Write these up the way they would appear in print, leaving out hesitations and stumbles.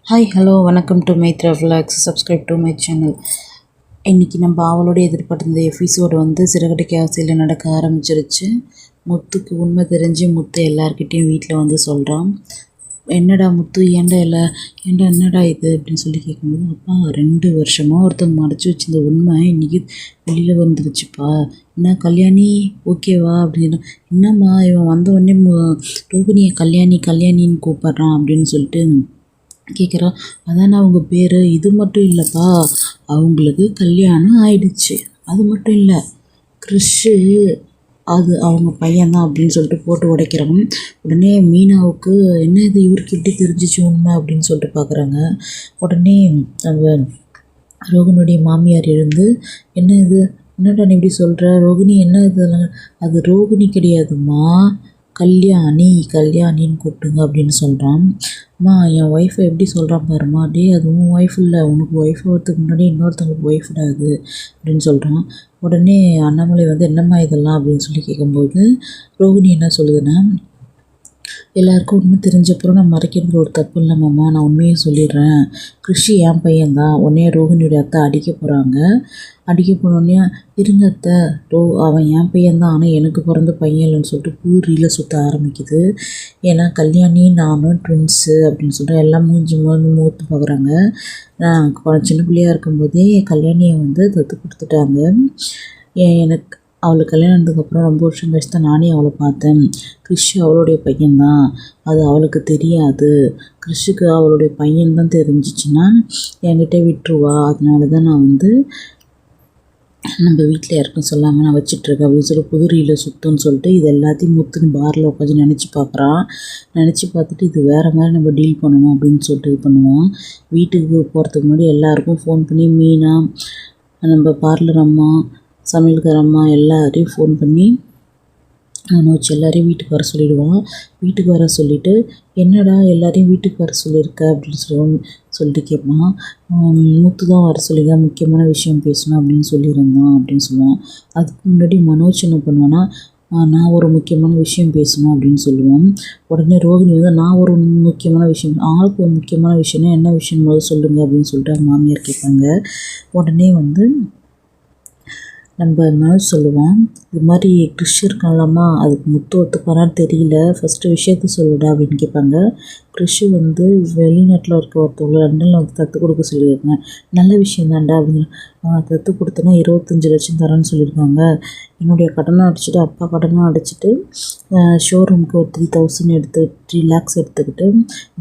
Hi hello வணக்கம் to Maitra vlogs. Subscribe to my channel. இன்றைக்கி நம்ம அவளோட எதிர்பார்த்த எபிசோடு சிறகடிக்க ஆசையில் நடக்க ஆரம்பிச்சிருச்சு. முத்துக்கு உண்மை தெரிஞ்சு முத்து எல்லார்கிட்டேயும் வீட்டில் சொல்கிறான். என்னடா முத்து, என்னடா இது அப்படின்னு சொல்லி கேட்கும்போது, அப்பா 2 வருஷமாக ஒருத்தவங்க மறைச்சி வச்சிருந்த உண்மை இன்றைக்கி வெளியில் வந்துருச்சுப்பா. என்ன கல்யாணி ஓகேவா அப்படின்னு. என்னம்மா இவன் வந்தவொடனே ரோகிணியை கல்யாணின்னு கூப்பிட்றான் அப்படின்னு சொல்லிட்டு கேட்குறான். அதானே அவங்க பேர். இது மட்டும் இல்லைப்பா, அவங்களுக்கு கல்யாணம் ஆயிடுச்சு. அது மட்டும் இல்லை, கிறிஷு அது அவங்க பையன்தான் அப்படின்னு சொல்லிட்டு போட்டு உடைக்கிறாங்க. உடனே மீனாவுக்கு என்ன இது, இவருக்கு எப்படி தெரிஞ்சிச்சு உண்மை அப்படின்னு சொல்லிட்டு பார்க்குறாங்க. உடனே அவங்க ரோகிணியுடைய மாமியார் எழுந்து, என்ன இது, என்னடா நீ இப்படி சொல்கிற ரோகிணி, என்ன இதெல்லாம், அது ரோகிணி கிடையாதும்மா, கல்யாணின்னு கூப்பிட்டுங்க அப்படின்னு சொல்கிறான். அம்மா என் ஒய்ஃபை எப்படி சொல்கிறான் பாருமா, டே அது உன் ஒய்ஃப் இல்லை, உனக்கு ஒய்ஃப் வரதுக்கு முன்னாடி இன்னொருத்தவங்களுக்கு ஒய்ஃப்டா அது அப்படின்னு சொல்கிறான். உடனே அண்ணாமலை என்னம்மா இதெல்லாம் அப்படின்னு சொல்லி கேட்கும்போது, ரோகிணி என்ன சொல்லுதுன்னா, எல்லாருக்கும் உண்மை தெரிஞ்சப்பறம் நான் மறைக்கிறது ஒரு தப்பு இல்லைம்மாம்மா, நான் உண்மையை சொல்லிடுறேன். கிருஷி என் பையன்தான், உடனே ரோகிணியோட அத்தை அடிக்க போகிறாங்க. அடிக்க போனோடனே, இருங்க அத்தை, அவன் என் பையன்தான், ஆனால் எனக்கு பிறந்த பையன் இல்லைன்னு சொல்லிட்டு புது ரீலை சுற்ற ஆரம்பிக்குது. ஏன்னா கல்யாணி நானும் ட்வின்ஸு அப்படின்னு சொல்லிட்டு எல்லாம் மூத்து பார்க்குறாங்க. சின்ன பிள்ளையாக இருக்கும்போதே கல்யாணியை தத்து கொடுத்துட்டாங்க. எனக்கு அவளுக்கு கல்யாணம் ஆனதுக்கப்புறம் ரொம்ப வருஷம் கழிச்சு தான் நானே அவளை பார்த்தேன். கிறிஷ் அவளுடைய பையன்தான், அது அவளுக்கு தெரியாது. கிறிஷுக்கு அவளுடைய பையன்தான் தெரிஞ்சிச்சுன்னா என்கிட்ட விட்டுருவா. அதனால தான் நான் நம்ம வீட்டில் யாருக்கும் சொல்லாமல் நான் வச்சிட்ருக்கேன் அப்படின்னு சொல்லி புதுரியில் சுத்தம்னு சொல்லிட்டு இது எல்லாத்தையும் முத்துன்னு பாரில் உட்காந்து நினச்சி பார்க்குறான். நினச்சி பார்த்துட்டு இது வேறு மாதிரி நம்ம டீல் பண்ணணும் அப்படின்னு சொல்லிட்டு இது பண்ணுவான். வீட்டுக்கு போகிறதுக்கு முன்னாடி எல்லாருக்கும் ஃபோன் பண்ணி, மீனா, நம்ம பார்லர் அம்மா, சமையல்கார அம்மா எல்லாரையும் ஃபோன் பண்ணி மனோஜ் எல்லாரையும் வீட்டுக்கு வர சொல்லிவிடுவான். வீட்டுக்கு வர சொல்லிவிட்டு, என்னடா எல்லாரையும் வீட்டுக்கு வர சொல்லியிருக்க அப்படின்னு சொல்லிட்டு கேட்பான். முத்து தான் வர சொல்லிதான், முக்கியமான விஷயம் பேசணும் அப்படின்னு சொல்லியிருந்தான் அப்படின்னு சொல்லுவான். அதுக்கு முன்னாடி மனோஜ் என்ன பண்ணுவான்னா, நான் ஒரு முக்கியமான விஷயம் பேசணும் அப்படின்னு சொல்லுவான். உடனே ரோகிணி நான் ஒரு முக்கியமான விஷயம், ஆளுக்கு ஒரு முக்கியமான விஷயம்னா என்ன விஷயம் போது சொல்லுங்கள் அப்படின்னு சொல்லிட்டு அவங்க மாமியார் கேட்பாங்க. உடனே நம்ம மனோஜ் சொல்லுவான், இது மாதிரி கிறிஷ் இருக்கான்லாமா, அதுக்கு முத்து ஒத்துப்பாரான்னு தெரியல, ஃபஸ்ட்டு விஷயத்த சொல்லுடா அப்படின்னு கேட்பாங்க. கிறிஷு வெளிநாட்டில் இருக்க ஒருத்தவங்க லண்டனில் தத்து கொடுக்க சொல்லியிருக்காங்க. நல்ல விஷயம் தான்டா அப்படின்னு. தத்து கொடுத்தனா 25 லட்சம் தரேன்னு சொல்லியிருக்காங்க. என்னுடைய கடனை அடிச்சுட்டு, அப்பா கடனை அடிச்சுட்டு, ஷோரூமுக்கு ஒரு 3 lakhs எடுத்துக்கிட்டு,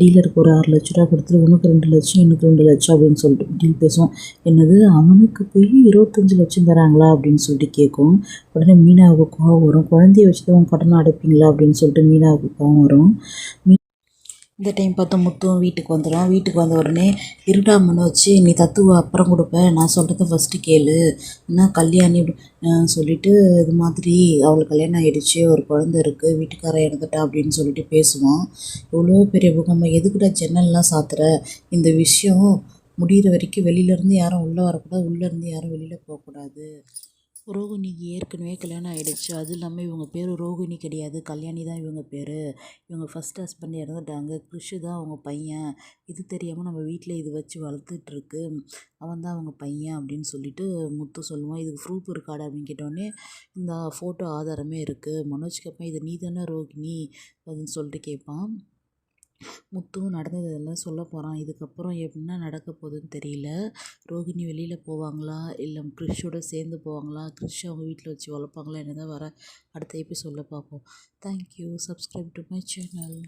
டீலருக்கு ஒரு 6 லட்ச ரூபா கொடுத்துட்டு, உனக்கு 2 லட்சம் எனக்கு 2 லட்சம் அப்படின்னு சொல்லிட்டு டீல் பேசுவோம். என்னது, அவனுக்கு போய் 25 லட்சம் தராங்களா அப்படின்னு சொல்லிட்டு கேட்கும். உடனே மீனாவுக்கு கோவம் வரும். குழந்தைய வச்சு தான் உன் கடனை அடைப்பீங்களா அப்படின்னு சொல்லிட்டு மீனாவுக்கு கோவம் வரும். இந்த டைம் பார்த்தா முத்துவும் வீட்டுக்கு வந்துடும். வீட்டுக்கு வந்த உடனே, இருடா மனோஜ், நீ தத்துவ அப்புறம் கொடுப்பேன், நான் சொல்கிறத ஃபஸ்ட்டு கேளு, என்ன கல்யாணி சொல்லிவிட்டு இது மாதிரி அவளுக்கு கல்யாணம் ஆகிடுச்சு, ஒரு குழந்த இருக்குது, வீட்டுக்காரன் இறந்துட்டா அப்படின்னு சொல்லிட்டு பேசுவான். இவ்வளோ பெரிய பூகம்பம், எதுக்குடா ஜன்னல்லாம் சாத்துற, இந்த விஷயம் முடிகிற வரைக்கும் வெளியிலேருந்து யாரும் உள்ளே வரக்கூடாது, உள்ளேருந்து யாரும் வெளியில் போகக்கூடாது. ரோகிணிக்கு ஏற்கனவே கல்யாணம் ஆகிடுச்சு. அதுவும் இல்லாமல் இவங்க பேர் ரோகிணி கிடையாது, கல்யாணி தான் இவங்க பேர். இவங்க ஃபஸ்ட் ஹஸ்பண்ட் இறந்துட்டாங்க, கிறிஷு தான் அவங்க பையன். இது தெரியாமல் நம்ம வீட்டில் இது வச்சு வளர்த்துட்ருக்கு, அவன் தான் அவங்க பையன் அப்படின்னு சொல்லிட்டு முத்து சொல்லுவான். இதுக்கு ப்ரூஃப் இருக்காடா அப்படின்னு கேட்டோடனே, இந்த ஃபோட்டோ ஆதாரமே இருக்குது. மனோஜ் கேட்பான், இது நீ தானே ரோகிணி அப்படின்னு சொல்லிட்டு கேட்பான். முத்துவும் நடந்ததெல்லாம் சொல்ல போகிறான். இதுக்கப்புறம் என்ன நடக்க போகுதுன்னு தெரியல. ரோகிணி வெளியில் போவாங்களா, இல்லை கிறிஷோட சேர்ந்து போவாங்களா, கிறிஷ் அவங்க வீட்டில் வச்சு வளர்ப்பாங்களா, என்னதான் வர அடுத்த எபிசோடில் பார்ப்போம். Thank you. Subscribe to my channel.